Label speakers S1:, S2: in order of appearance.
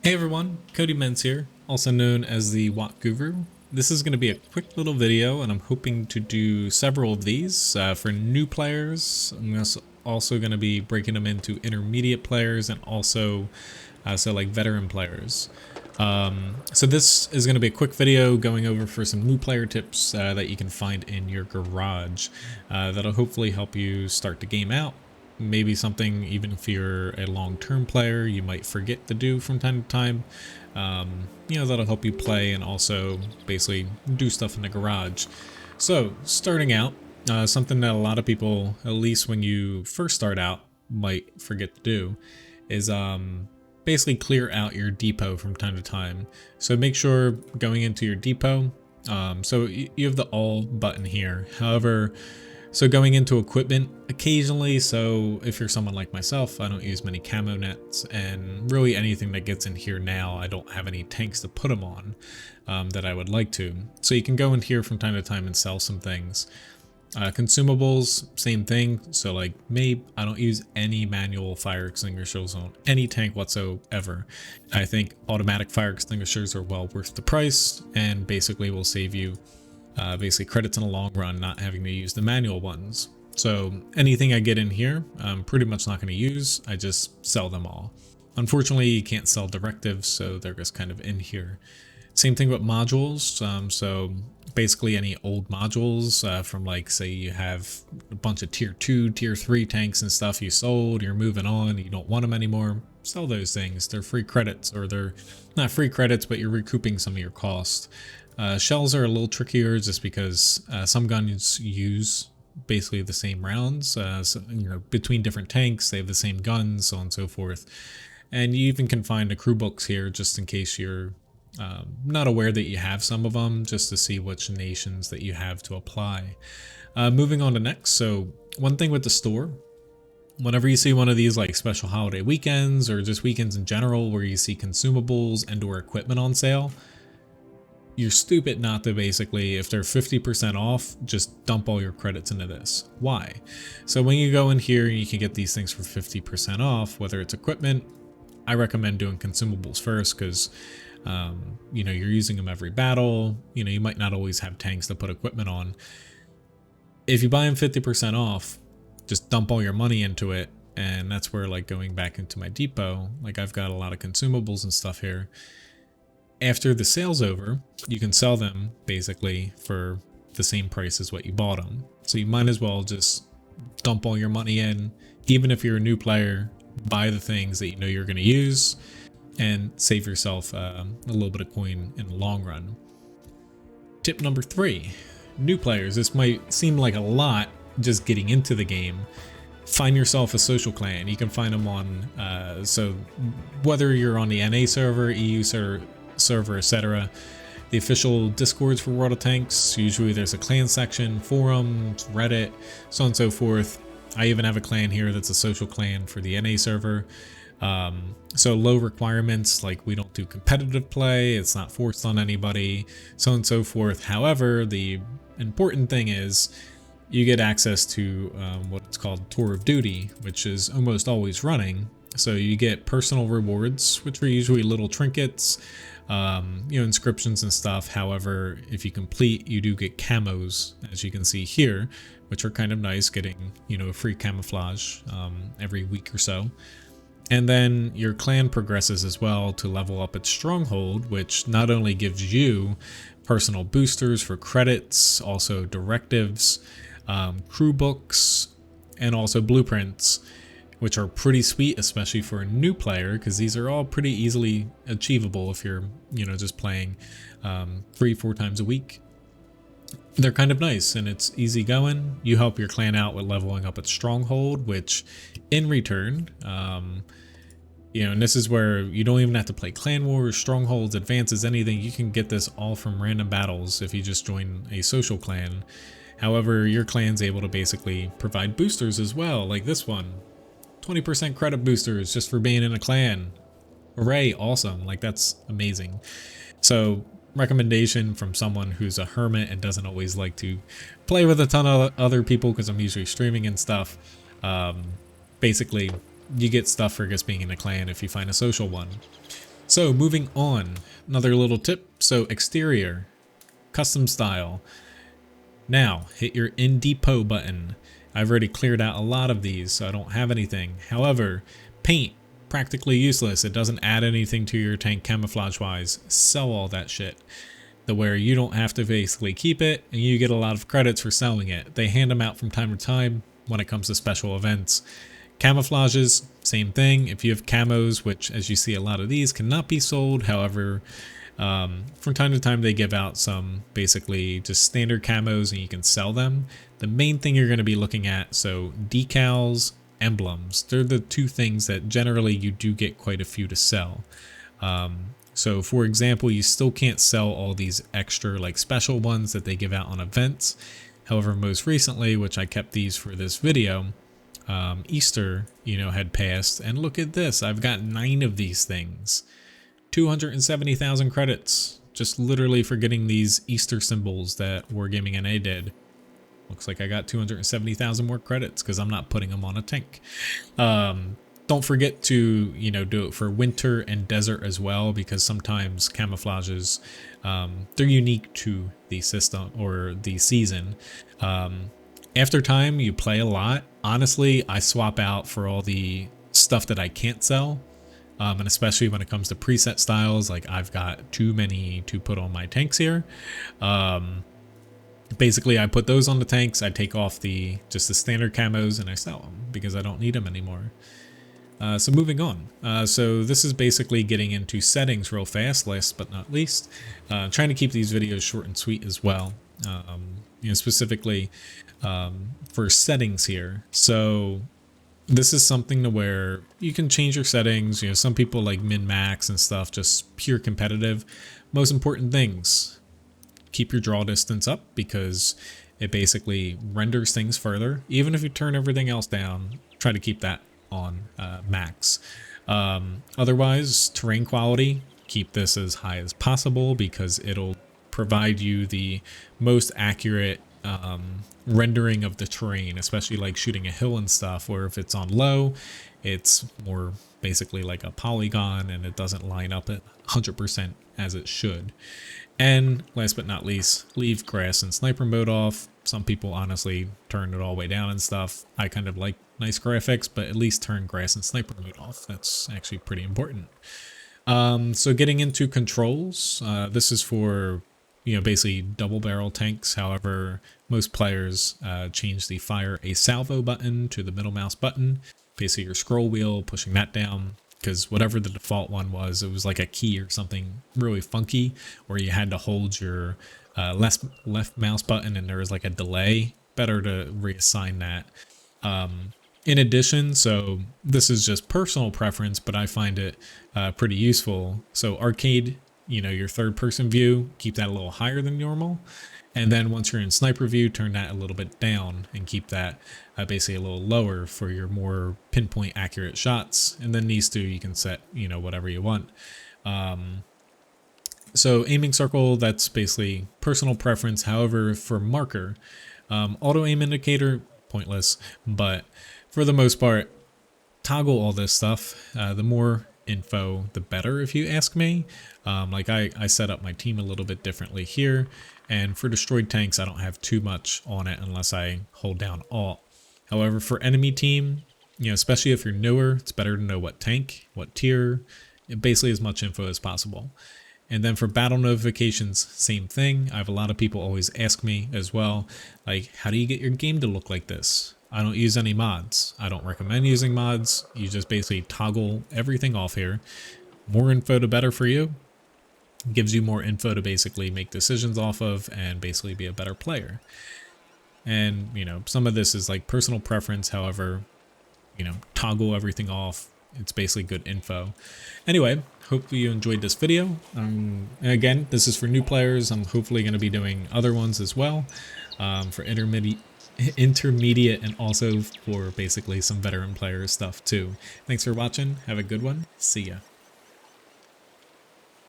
S1: Hey everyone, Cody Menz here, also known as the WoT Guru. This is going to be a quick little video, and I'm hoping to do several of these for new players. I'm also going to be breaking them into intermediate players and also like veteran players. So this is going to be a quick video going over for some new player tips that you can find in your garage that'll hopefully help you start the game out. Maybe something, even if you're a long-term player, you might forget to do from time to time. That'll help you play and also basically do stuff in the garage. So starting out, something that a lot of people, at least when you first start out, might forget to do is basically clear out your depot from time to time. So make sure going into your depot, so you have the all button here. However, so going into equipment occasionally, so if you're someone like myself, I don't use many camo nets, and really anything that gets in here now, I don't have any tanks to put them on that I would like to. So you can go in here from time to time and sell some things. Consumables, same thing. So like me, I don't use any manual fire extinguishers on any tank whatsoever. I think automatic fire extinguishers are well worth the price and basically will save you basically credits in the long run, not having to use the manual ones. So anything I get in here, I'm pretty much not going to use. I just sell them all. Unfortunately, you can't sell directives, so they're just kind of in here. Same thing with modules. So basically any old modules from, like, say you have a bunch of tier 2, tier 3 tanks and stuff you sold, you're moving on, you don't want them anymore, sell those things. They're free credits, or they're not free credits, but you're recouping some of your cost. Shells are a little trickier just because some guns use basically the same rounds. So, between different tanks, they have the same guns, so on and so forth. And you even can find the crew books here just in case you're not aware that you have some of them, just to see which nations that you have to apply. Moving on to next. So one thing with the store, whenever you see one of these like special holiday weekends or just weekends in general where you see consumables and or equipment on sale, you're stupid not to basically, if they're 50% off, just dump all your credits into this. Why? So when you go in here, you can get these things for 50% off, whether it's equipment. I recommend doing consumables first because, you're using them every battle. You might not always have tanks to put equipment on. If you buy them 50% off, just dump all your money into it. And that's where, like, going back into my depot, like I've got a lot of consumables and stuff here. After the sale's over, you can sell them basically for the same price as what you bought them. So you might as well just dump all your money in, even if you're a new player, buy the things that you know you're going to use and save yourself a little bit of coin in the long run. Tip number 3, new players. This might seem like a lot just getting into the game. Find yourself a social clan. You can find them on, so whether you're on the NA server, EU server, etc., the official discords for World of Tanks, usually there's a clan section, forums, Reddit, so on and so forth. I even have a clan here that's a social clan for the NA server. So low requirements, like we don't do competitive play, it's not forced on anybody, so on and so forth. However, the important thing is you get access to what's called Tour of Duty, which is almost always running. So you get personal rewards, which are usually little trinkets, inscriptions and stuff. However, if you complete, you do get camos, as you can see here, which are kind of nice, getting, a free camouflage every week or so. And then your clan progresses as well to level up its stronghold, which not only gives you personal boosters for credits, also directives, crew books, and also blueprints, which are pretty sweet, especially for a new player, because these are all pretty easily achievable if you're, just playing 3-4 times a week. They're kind of nice and it's easy going. You help your clan out with leveling up its stronghold, which in return, and this is where you don't even have to play clan wars, strongholds, advances, anything. You can get this all from random battles if you just join a social clan. However, your clan's able to basically provide boosters as well, like this one. 20% credit boosters just for being in a clan. Hooray, awesome, like that's amazing. So recommendation from someone who's a hermit and doesn't always like to play with a ton of other people, because I'm usually streaming and stuff. Basically, you get stuff for just being in a clan if you find a social one. So moving on, another little tip. So exterior, custom style. Now hit your in depot button. I've already cleared out a lot of these, so I don't have anything. However, paint, practically useless. It doesn't add anything to your tank camouflage wise. Sell all that shit. The where you don't have to basically keep it, and you get a lot of credits for selling it. They hand them out from time to time when it comes to special events. Camouflages, same thing. If you have camos, which as you see a lot of these cannot be sold, however, from time to time they give out some basically just standard camos and you can sell them. The main thing you're going to be looking at, so decals, emblems, they're the two things that generally you do get quite a few to sell. So for example, you still can't sell all these extra like special ones that they give out on events. However, most recently, which I kept these for this video, Easter, had passed, and look at this. I've got 9 of these things. 270,000 credits, just literally for getting these Easter symbols that Wargaming NA did. Looks like I got 270,000 more credits because I'm not putting them on a tank. Don't forget to, do it for winter and desert as well, because sometimes camouflages, they're unique to the system or the season. After time, you play a lot. Honestly, I swap out for all the stuff that I can't sell. And especially when it comes to preset styles, like I've got too many to put on my tanks here. Basically, I put those on the tanks. I take off just the standard camos and I sell them because I don't need them anymore. So moving on. So this is basically getting into settings real fast, last but not least. Trying to keep these videos short and sweet as well. Specifically for settings here. So this is something to where you can change your settings. Some people like min-max and stuff, just pure competitive. Most important things, keep your draw distance up because it basically renders things further. Even if you turn everything else down, try to keep that on max. Otherwise, terrain quality, keep this as high as possible because it'll provide you the most accurate rendering of the terrain, especially like shooting a hill and stuff, or if it's on low, it's more basically like a polygon and it doesn't line up at 100% as it should. And last but not least, leave grass and sniper mode off. Some people honestly turn it all the way down and stuff. I kind of like nice graphics, but at least turn grass and sniper mode off. That's actually pretty important. So getting into controls, this is for basically double barrel tanks. However, most players change the fire a salvo button to the middle mouse button. Basically your scroll wheel, pushing that down, because whatever the default one was, it was like a key or something really funky where you had to hold your left mouse button and there was like a delay. Better to reassign that. In addition, so this is just personal preference, but I find it pretty useful. So arcade, your third person view, keep that a little higher than normal. And then once you're in sniper view, turn that a little bit down and keep that basically a little lower for your more pinpoint accurate shots. And then these two, you can set, whatever you want. So aiming circle, that's basically personal preference. However, for marker, auto aim indicator, pointless, but for the most part, toggle all this stuff. The more info, the better, if you ask me. Like I set up my team a little bit differently here, and for destroyed tanks, I don't have too much on it unless I hold down Alt. However, for enemy team, especially if you're newer, it's better to know what tank, what tier, basically as much info as possible. And then for battle notifications, same thing. I have a lot of people always ask me as well, like, how do you get your game to look like this? I don't use any mods. I don't recommend using mods. You just basically toggle everything off here. More info the better for you. Gives you more info to basically make decisions off of and basically be a better player. And, some of this is like personal preference. However, toggle everything off. It's basically good info. Anyway, hope you enjoyed this video. Again, this is for new players. I'm hopefully going to be doing other ones as well for intermediate and also for basically some veteran player stuff too. Thanks for watching. Have a good one. See ya.